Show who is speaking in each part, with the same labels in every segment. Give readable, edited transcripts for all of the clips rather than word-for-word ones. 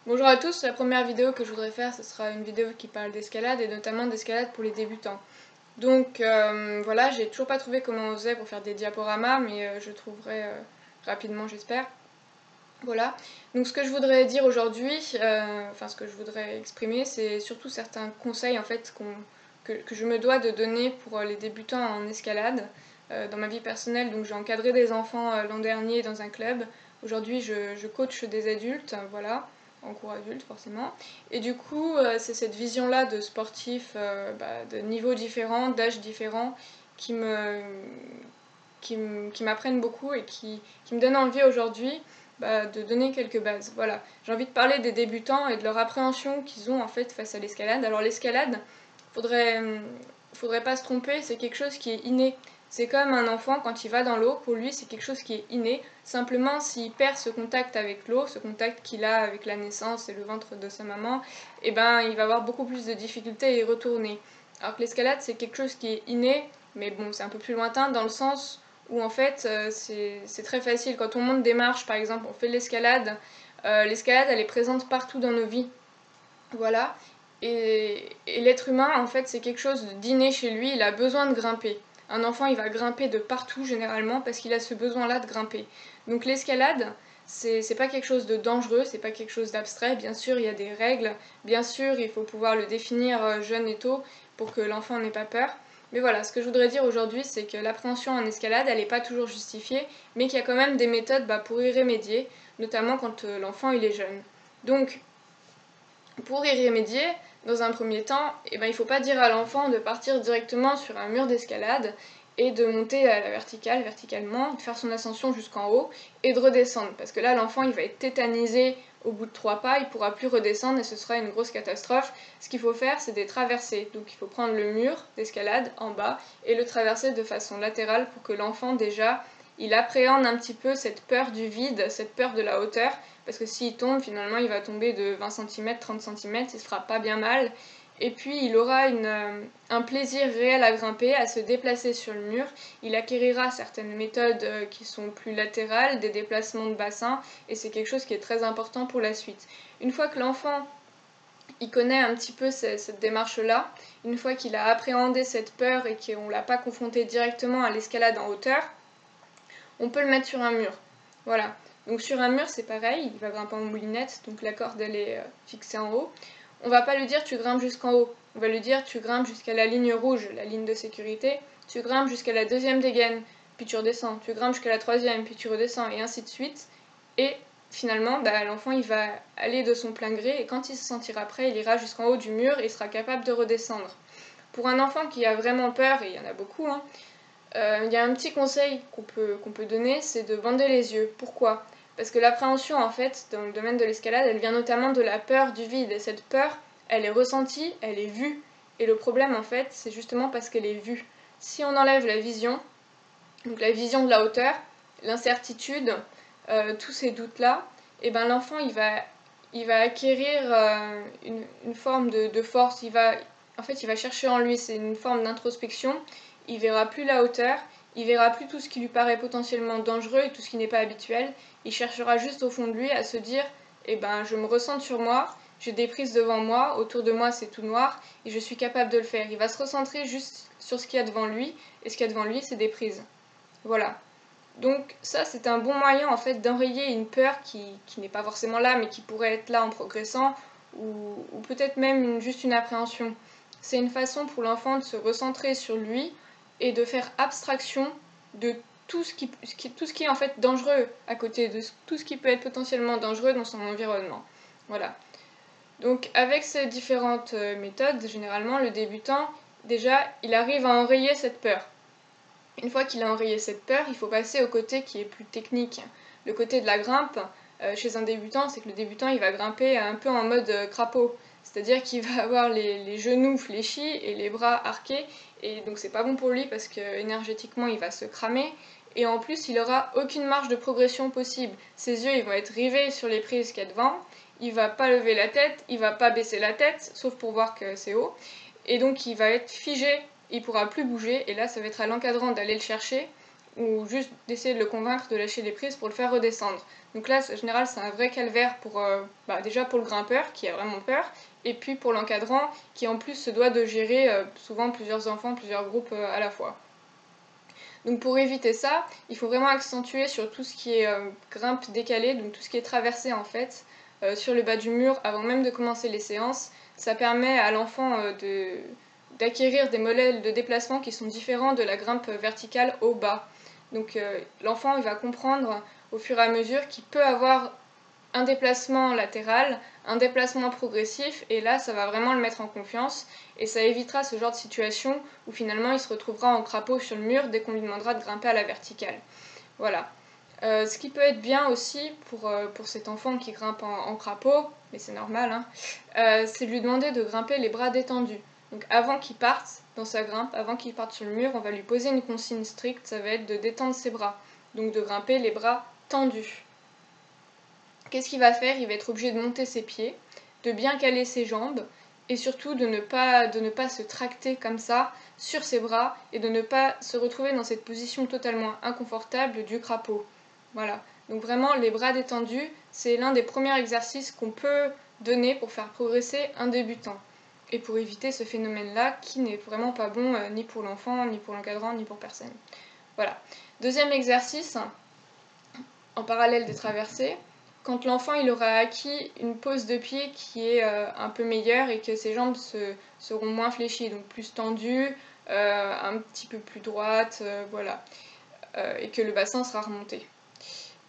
Speaker 1: Bonjour à tous, la première vidéo que je voudrais faire, ce sera une vidéo qui parle d'escalade et notamment d'escalade pour les débutants. Donc voilà, j'ai toujours pas trouvé comment on faisait pour faire des diaporamas, mais je trouverai rapidement, j'espère. Voilà, donc ce que je voudrais dire aujourd'hui, enfin ce que je voudrais exprimer, c'est surtout certains conseils en fait que je me dois de donner pour les débutants en escalade. Dans ma vie personnelle, donc j'ai encadré des enfants l'an dernier dans un club. Aujourd'hui je coach des adultes, voilà, en cours adulte forcément. Et du coup c'est cette vision-là de sportifs de niveaux différents, d'âges différents, qui me qui m'apprennent beaucoup et qui me donnent envie aujourd'hui de donner quelques bases. Voilà, j'ai envie de parler des débutants et de leur appréhension qu'ils ont en fait face à l'escalade. Alors l'escalade, faudrait, faudrait pas se tromper, c'est quelque chose qui est inné. C'est comme un enfant quand il va dans l'eau, pour lui c'est quelque chose qui est inné. Simplement s'il perd ce contact avec l'eau, ce contact qu'il a avec la naissance et le ventre de sa maman, et ben il va avoir beaucoup plus de difficultés à y retourner. Alors que l'escalade c'est quelque chose qui est inné, mais bon c'est un peu plus lointain dans le sens où en fait c'est très facile. Quand on monte des marches par exemple, on fait de l'escalade, l'escalade elle est présente partout dans nos vies. Voilà. Et l'être humain en fait c'est quelque chose d'inné chez lui, il a besoin de grimper. Un enfant il va grimper de partout généralement parce qu'il a ce besoin là de grimper. Donc l'escalade c'est pas quelque chose de dangereux, c'est pas quelque chose d'abstrait, bien sûr il y a des règles, bien sûr il faut pouvoir le définir jeune et tôt pour que l'enfant n'ait pas peur. Mais voilà, ce que je voudrais dire aujourd'hui, c'est que l'appréhension en escalade, elle n'est pas toujours justifiée, mais qu'il y a quand même des méthodes pour y remédier, notamment quand l'enfant il est jeune. Donc, pour y remédier, dans un premier temps, il ne faut pas dire à l'enfant de partir directement sur un mur d'escalade et de monter à la verticale, verticalement, de faire son ascension jusqu'en haut et de redescendre. Parce que là, l'enfant, il va être tétanisé au bout de 3 pas, il ne pourra plus redescendre et ce sera une grosse catastrophe. Ce qu'il faut faire, c'est des traversées. Donc il faut prendre le mur d'escalade en bas et le traverser de façon latérale pour que l'enfant, déjà, il appréhende un petit peu cette peur du vide, cette peur de la hauteur, parce que s'il tombe, finalement, il va tomber de 20 cm, 30 cm, il se fera pas bien mal. Et puis, il aura un plaisir réel à grimper, à se déplacer sur le mur. Il acquérira certaines méthodes qui sont plus latérales, des déplacements de bassin, et c'est quelque chose qui est très important pour la suite. Une fois que l'enfant il connaît un petit peu cette démarche-là, une fois qu'il a appréhendé cette peur et qu'on ne l'a pas confronté directement à l'escalade en hauteur, on peut le mettre sur un mur. Voilà. Donc sur un mur, c'est pareil, il va grimper en moulinette, donc la corde elle est fixée en haut. On va pas lui dire tu grimpes jusqu'en haut, on va lui dire tu grimpes jusqu'à la ligne rouge, la ligne de sécurité, tu grimpes jusqu'à la deuxième dégaine, puis tu redescends, tu grimpes jusqu'à la troisième, puis tu redescends, et ainsi de suite. Et finalement, l'enfant il va aller de son plein gré, et quand il se sentira prêt, il ira jusqu'en haut du mur et il sera capable de redescendre. Pour un enfant qui a vraiment peur, et il y en a beaucoup, il y a un petit conseil qu'on peut donner, c'est de bander les yeux. Pourquoi? Parce que l'appréhension, en fait, dans le domaine de l'escalade, elle vient notamment de la peur du vide. Et cette peur, elle est ressentie, elle est vue. Et le problème, en fait, c'est justement parce qu'elle est vue. Si on enlève la vision, donc la vision de la hauteur, l'incertitude, tous ces doutes-là, et ben l'enfant, il va acquérir une forme de force. En fait, il va chercher en lui, c'est une forme d'introspection. Il verra plus la hauteur, il verra plus tout ce qui lui paraît potentiellement dangereux et tout ce qui n'est pas habituel. Il cherchera juste au fond de lui à se dire, eh ben, je me ressens sur moi, j'ai des prises devant moi, autour de moi c'est tout noir et je suis capable de le faire. Il va se recentrer juste sur ce qu'il y a devant lui et ce qu'il y a devant lui c'est des prises. Voilà. Donc ça c'est un bon moyen en fait d'enrayer une peur qui n'est pas forcément là mais qui pourrait être là en progressant ou peut-être même juste une appréhension. C'est une façon pour l'enfant de se recentrer sur lui et de faire abstraction de tout tout ce qui est en fait dangereux à côté de tout ce qui peut être potentiellement dangereux dans son environnement. Voilà. Donc avec ces différentes méthodes, généralement le débutant, déjà, il arrive à enrayer cette peur. Une fois qu'il a enrayé cette peur, il faut passer au côté qui est plus technique. Le côté de la grimpe, chez un débutant, c'est que le débutant il va grimper un peu en mode crapaud. C'est-à-dire qu'il va avoir les genoux fléchis et les bras arqués, et donc c'est pas bon pour lui parce que énergétiquement il va se cramer, et en plus il aura aucune marge de progression possible. Ses yeux ils vont être rivés sur les prises qu'il y a devant, il va pas lever la tête, il va pas baisser la tête, sauf pour voir que c'est haut, et donc il va être figé, il pourra plus bouger, et là ça va être à l'encadrant d'aller le chercher ou juste d'essayer de le convaincre de lâcher les prises pour le faire redescendre. Donc là, en général, c'est un vrai calvaire pour, déjà pour le grimpeur qui a vraiment peur, et puis pour l'encadrant qui en plus se doit de gérer souvent plusieurs enfants, plusieurs groupes à la fois. Donc pour éviter ça, il faut vraiment accentuer sur tout ce qui est grimpe décalée, donc tout ce qui est traversé en fait, sur le bas du mur avant même de commencer les séances. Ça permet à l'enfant d'acquérir des modèles de déplacement qui sont différents de la grimpe verticale au bas. Donc l'enfant il va comprendre au fur et à mesure qu'il peut avoir un déplacement latéral, un déplacement progressif, et là ça va vraiment le mettre en confiance, et ça évitera ce genre de situation où finalement il se retrouvera en crapaud sur le mur dès qu'on lui demandera de grimper à la verticale. Voilà. Ce qui peut être bien aussi pour cet enfant qui grimpe en crapaud, mais c'est normal, hein, c'est de lui demander de grimper les bras détendus. Donc avant qu'il parte dans sa grimpe, avant qu'il parte sur le mur, on va lui poser une consigne stricte, ça va être de détendre ses bras, donc de grimper les bras tendus. Qu'est-ce qu'il va faire? Il va être obligé de monter ses pieds, de bien caler ses jambes, et surtout de ne pas se tracter comme ça sur ses bras, et de ne pas se retrouver dans cette position totalement inconfortable du crapaud. Voilà. Donc vraiment, les bras détendus, c'est l'un des premiers exercices qu'on peut donner pour faire progresser un débutant. Et pour éviter ce phénomène-là, qui n'est vraiment pas bon ni pour l'enfant, ni pour l'encadrant, ni pour personne. Voilà. Deuxième exercice, en parallèle des traversées, quand l'enfant il aura acquis une pose de pied qui est un peu meilleure et que ses jambes seront moins fléchies, donc plus tendues, un petit peu plus droites, voilà, et que le bassin sera remonté.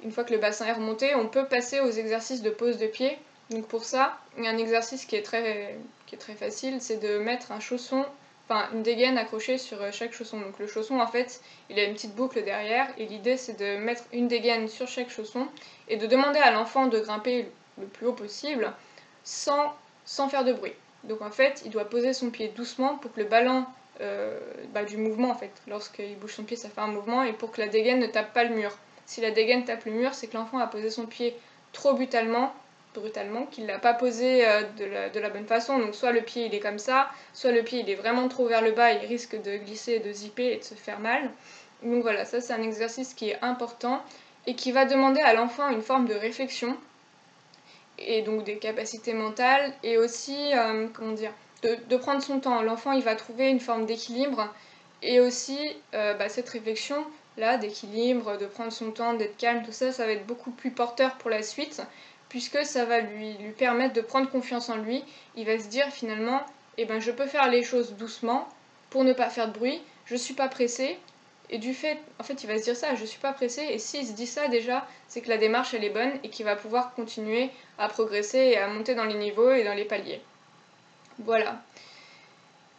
Speaker 1: Une fois que le bassin est remonté, on peut passer aux exercices de pose de pied. Donc pour ça, il y a un exercice qui est très facile, c'est de mettre un chausson, enfin une dégaine accrochée sur chaque chausson. Donc le chausson en fait, il a une petite boucle derrière, et l'idée c'est de mettre une dégaine sur chaque chausson et de demander à l'enfant de grimper le plus haut possible sans faire de bruit. Donc en fait, il doit poser son pied doucement pour que le ballon du mouvement en fait, lorsqu'il bouge son pied ça fait un mouvement, et pour que la dégaine ne tape pas le mur. Si la dégaine tape le mur, c'est que l'enfant a posé son pied trop brutalement, qu'il l'a pas posé de la bonne façon. Donc soit le pied il est comme ça, soit le pied il est vraiment trop vers le bas, il risque de glisser, de zipper et de se faire mal. Donc voilà, ça c'est un exercice qui est important et qui va demander à l'enfant une forme de réflexion et donc des capacités mentales, et aussi de prendre son temps. L'enfant il va trouver une forme d'équilibre, et aussi cette réflexion là d'équilibre, de prendre son temps, d'être calme, tout ça, ça va être beaucoup plus porteur pour la suite, puisque ça va lui permettre de prendre confiance en lui. Il va se dire finalement, je peux faire les choses doucement pour ne pas faire de bruit, je suis pas pressé. Et du fait, en fait, il va se dire ça, je suis pas pressé, et s'il se dit ça déjà, c'est que la démarche elle est bonne et qu'il va pouvoir continuer à progresser et à monter dans les niveaux et dans les paliers. Voilà.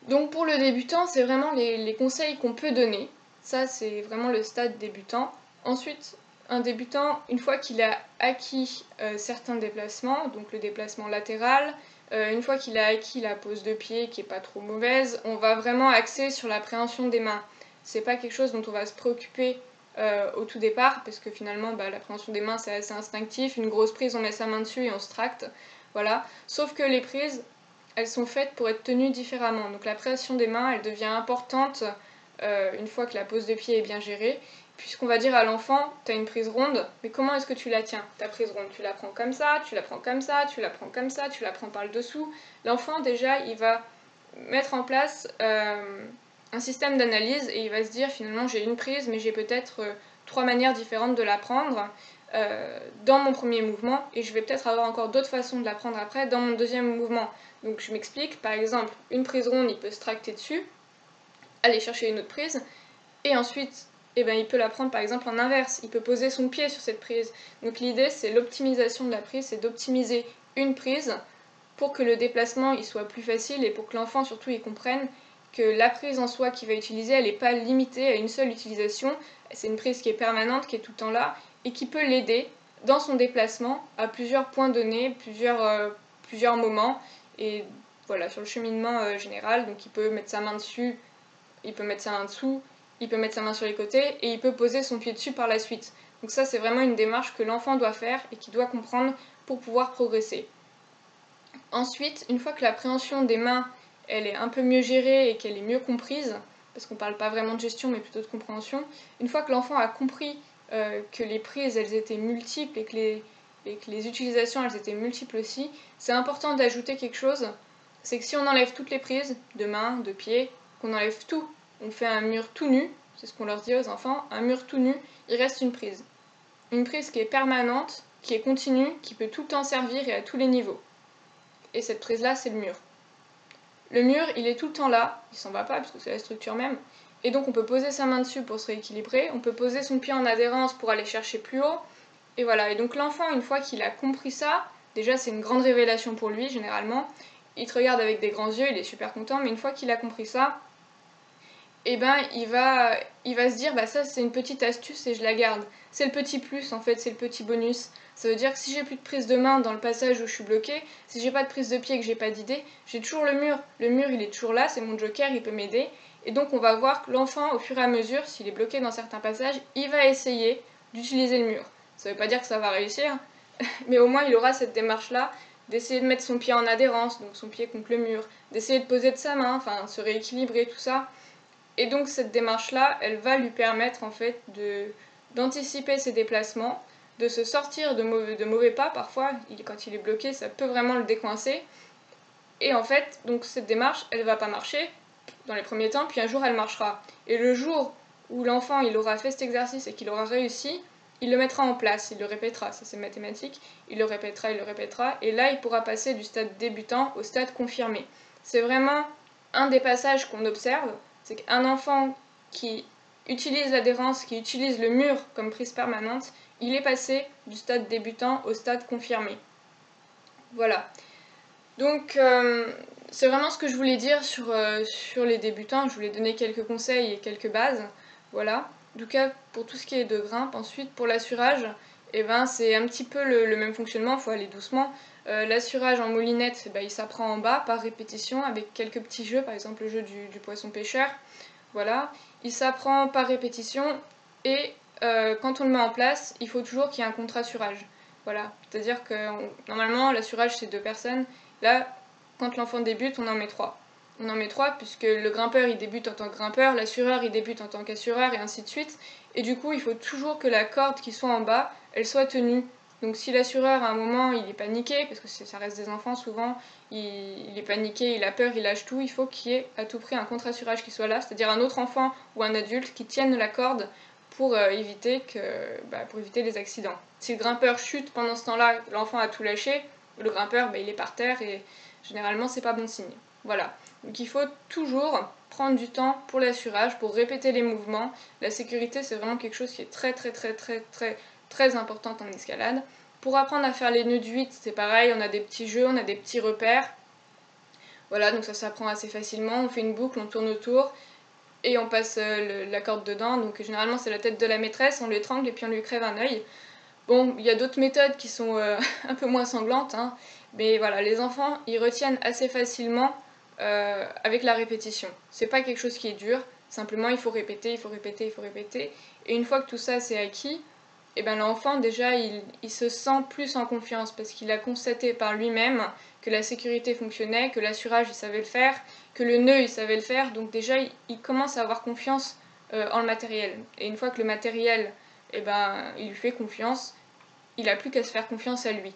Speaker 1: Donc pour le débutant, c'est vraiment les conseils qu'on peut donner. Ça, c'est vraiment le stade débutant. Ensuite, un débutant, une fois qu'il a acquis certains déplacements, donc le déplacement latéral, une fois qu'il a acquis la pose de pied qui est pas trop mauvaise, on va vraiment axer sur l'appréhension des mains. C'est pas quelque chose dont on va se préoccuper au tout départ, parce que finalement l'appréhension des mains c'est assez instinctif. Une grosse prise, on met sa main dessus et on se tracte. Voilà. Sauf que les prises, elles sont faites pour être tenues différemment. Donc l'appréhension des mains, elle devient importante une fois que la pose de pied est bien gérée, puisqu'on va dire à l'enfant, t'as une prise ronde, mais comment est-ce que tu la tiens? Ta prise ronde, tu la prends comme ça, tu la prends comme ça, tu la prends comme ça, tu la prends par le dessous. L'enfant déjà, il va mettre en place un système d'analyse, et il va se dire finalement j'ai une prise, mais j'ai peut-être 3 manières différentes de la prendre dans mon premier mouvement, et je vais peut-être avoir encore d'autres façons de la prendre après dans mon deuxième mouvement. Donc je m'explique, par exemple, une prise ronde, il peut se tracter dessus, aller chercher une autre prise, et ensuite il peut la prendre par exemple en inverse, il peut poser son pied sur cette prise. Donc l'idée c'est l'optimisation de la prise, c'est d'optimiser une prise pour que le déplacement il soit plus facile, et pour que l'enfant surtout il comprenne que la prise en soi qu'il va utiliser, elle n'est pas limitée à une seule utilisation, c'est une prise qui est permanente, qui est tout le temps là, et qui peut l'aider dans son déplacement à plusieurs points donnés, plusieurs moments, et voilà, sur le cheminement général. Donc il peut mettre sa main dessus, il peut mettre sa main dessous, il peut mettre sa main sur les côtés, et il peut poser son pied dessus par la suite. Donc ça c'est vraiment une démarche que l'enfant doit faire et qu'il doit comprendre pour pouvoir progresser. Ensuite, une fois que l'appréhension des mains elle est un peu mieux gérée et qu'elle est mieux comprise, parce qu'on parle pas vraiment de gestion mais plutôt de compréhension. Une fois que l'enfant a compris que les prises elles étaient multiples et que les utilisations elles étaient multiples aussi, c'est important d'ajouter quelque chose, c'est que si on enlève toutes les prises, de main, de pied, qu'on enlève tout, on fait un mur tout nu, c'est ce qu'on leur dit aux enfants, un mur tout nu, il reste une prise. Une prise qui est permanente, qui est continue, qui peut tout le temps servir et à tous les niveaux. Et cette prise-là, c'est le mur. Le mur, il est tout le temps là, il s'en va pas parce que c'est la structure même, et donc on peut poser sa main dessus pour se rééquilibrer, on peut poser son pied en adhérence pour aller chercher plus haut, et voilà. Et donc l'enfant, une fois qu'il a compris ça, déjà c'est une grande révélation pour lui, généralement, il te regarde avec des grands yeux, il est super content, mais une fois qu'il a compris ça, et ben il va se dire bah ça c'est une petite astuce et je la garde. C'est le petit plus en fait, c'est le petit bonus. Ça veut dire que si j'ai plus de prise de main dans le passage où je suis bloquée, si j'ai pas de prise de pied et que j'ai pas d'idée, j'ai toujours le mur. Le mur il est toujours là, c'est mon joker, il peut m'aider. Et donc on va voir que l'enfant au fur et à mesure, s'il est bloqué dans certains passages, il va essayer d'utiliser le mur. Ça veut pas dire que ça va réussir, mais au moins il aura cette démarche là d'essayer de mettre son pied en adhérence, donc son pied contre le mur, d'essayer de poser de sa main, enfin se rééquilibrer, tout ça. Et donc cette démarche-là, elle va lui permettre en fait d'anticiper ses déplacements, de se sortir de mauvais pas parfois, quand il est bloqué, ça peut vraiment le décoincer. Et en fait, donc cette démarche, elle va pas marcher dans les premiers temps, puis un jour elle marchera. Et le jour où l'enfant il aura fait cet exercice et qu'il aura réussi, il le mettra en place, il le répétera, ça c'est mathématique, il le répétera, et là il pourra passer du stade débutant au stade confirmé. C'est vraiment un des passages qu'on observe, c'est qu'un enfant qui utilise l'adhérence, qui utilise le mur comme prise permanente, il est passé du stade débutant au stade confirmé. Voilà. Donc c'est vraiment ce que je voulais dire sur les débutants. Je voulais donner quelques conseils et quelques bases. Voilà. En tout cas, pour tout ce qui est de grimpe, ensuite pour l'assurage, eh ben, c'est un petit peu le même fonctionnement, il faut aller doucement. L'assurage en moulinette, il s'apprend en bas par répétition avec quelques petits jeux, par exemple le jeu du poisson pêcheur. Voilà. Il s'apprend par répétition et quand on le met en place, il faut toujours qu'il y ait un contre-assurage. Voilà. C'est-à-dire que normalement, l'assurage c'est 2 personnes. Là, quand l'enfant débute, on en met 3. On en met 3 puisque le grimpeur il débute en tant que grimpeur, l'assureur il débute en tant qu'assureur et ainsi de suite. Et du coup, il faut toujours que la corde qui soit en bas, elle soit tenue. Donc si l'assureur à un moment il est paniqué, parce que ça reste des enfants souvent, il est paniqué, il a peur, il lâche tout, il faut qu'il y ait à tout prix un contre-assurage qui soit là, c'est-à-dire un autre enfant ou un adulte qui tienne la corde pour éviter les accidents. Si le grimpeur chute pendant ce temps-là, l'enfant a tout lâché, le grimpeur il est par terre et généralement c'est pas bon signe. Voilà. Donc il faut toujours prendre du temps pour l'assurage, pour répéter les mouvements. La sécurité c'est vraiment quelque chose qui est très importante en escalade. Pour apprendre à faire les nœuds de 8, c'est pareil, on a des petits jeux, on a des petits repères. Voilà, donc ça s'apprend assez facilement. On fait une boucle, on tourne autour et on passe la corde dedans. Donc généralement c'est la tête de la maîtresse, on l'étrangle et puis on lui crève un œil. Bon, il y a d'autres méthodes qui sont un peu moins sanglantes, hein, mais voilà, les enfants, ils retiennent assez facilement avec la répétition. C'est pas quelque chose qui est dur, simplement il faut répéter, il faut répéter, il faut répéter. Et une fois que tout ça c'est acquis, et ben l'enfant déjà il se sent plus en confiance parce qu'il a constaté par lui-même que la sécurité fonctionnait, que l'assurage il savait le faire, que le nœud il savait le faire, donc déjà il commence à avoir confiance en le matériel. Et une fois que le matériel il lui fait confiance, il n'a plus qu'à se faire confiance à lui.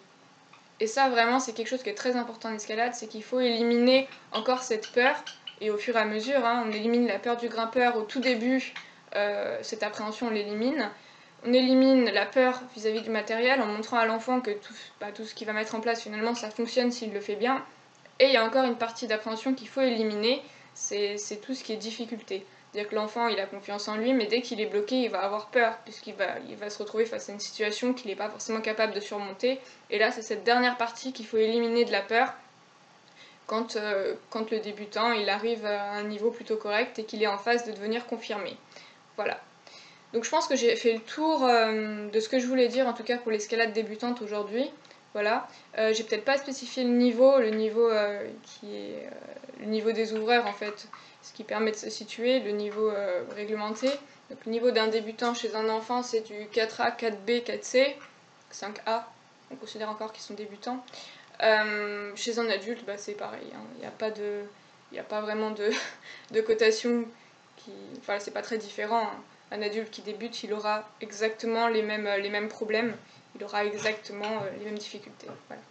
Speaker 1: Et ça vraiment c'est quelque chose qui est très important en escalade, c'est qu'il faut éliminer encore cette peur, et au fur et à mesure, hein, on élimine la peur du grimpeur au tout début, cette appréhension on l'élimine. On élimine la peur vis-à-vis du matériel en montrant à l'enfant que tout ce qu'il va mettre en place finalement ça fonctionne s'il le fait bien. Et il y a encore une partie d'appréhension qu'il faut éliminer, c'est tout ce qui est difficulté. C'est-à-dire que l'enfant il a confiance en lui, mais dès qu'il est bloqué, il va avoir peur, puisqu'il va se retrouver face à une situation qu'il n'est pas forcément capable de surmonter. Et là, c'est cette dernière partie qu'il faut éliminer de la peur quand le débutant il arrive à un niveau plutôt correct et qu'il est en phase de devenir confirmé. Voilà. Donc je pense que j'ai fait le tour de ce que je voulais dire, en tout cas pour l'escalade débutante aujourd'hui. Voilà. J'ai peut-être pas spécifié le niveau qui est le niveau des ouvreurs en fait, ce qui permet de se situer, le niveau réglementé. Donc le niveau d'un débutant chez un enfant c'est du 4A, 4B, 4C, 5A, on considère encore qu'ils sont débutants. Chez un adulte, c'est pareil, hein. Il n'y a pas vraiment de cotation Enfin, c'est pas très différent, hein. Un adulte qui débute, il aura exactement les mêmes problèmes, il aura exactement les mêmes difficultés. Voilà.